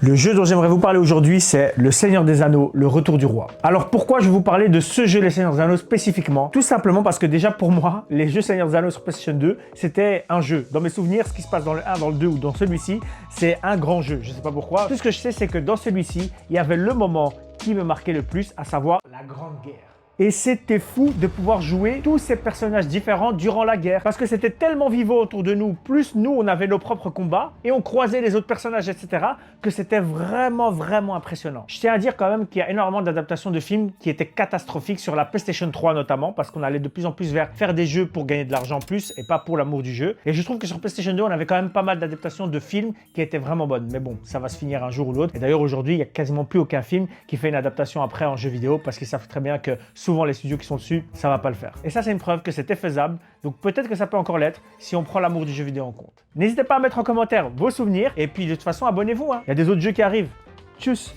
Le jeu dont j'aimerais vous parler aujourd'hui, c'est Le Seigneur des Anneaux, le retour du roi. Alors pourquoi je vais vous parler de ce jeu Les Seigneurs des Anneaux spécifiquement? Tout simplement parce que déjà pour moi, les jeux Seigneur des Anneaux sur PlayStation 2, c'était un jeu. Dans mes souvenirs, ce qui se passe dans le 1, dans le 2 ou dans celui-ci, c'est un grand jeu. Je sais pas pourquoi. Tout ce que je sais, c'est que dans celui-ci, il y avait le moment qui me marquait le plus, à savoir la Grande Guerre. Et c'était fou de pouvoir jouer tous ces personnages différents durant la guerre. Parce que c'était tellement vivant autour de nous. Plus nous, on avait nos propres combats et on croisait les autres personnages, etc. que c'était vraiment impressionnant. Je tiens à dire quand même qu'il y a énormément d'adaptations de films qui étaient catastrophiques sur la PlayStation 3 notamment. Parce qu'on allait de plus en plus vers faire des jeux pour gagner de l'argent plus et pas pour l'amour du jeu. Et je trouve que sur PlayStation 2, on avait quand même pas mal d'adaptations de films qui étaient vraiment bonnes. Mais bon, ça va se finir un jour ou l'autre. Et d'ailleurs, aujourd'hui, il n'y a quasiment plus aucun film qui fait une adaptation après en jeu vidéo parce qu'ils savent très bien que souvent les studios qui sont dessus, ça va pas le faire. Et ça, c'est une preuve que c'était faisable. Donc peut-être que ça peut encore l'être si on prend l'amour du jeu vidéo en compte. N'hésitez pas à mettre en commentaire vos souvenirs et puis de toute façon, abonnez-vous. Il y a des autres jeux qui arrivent. Tchuss!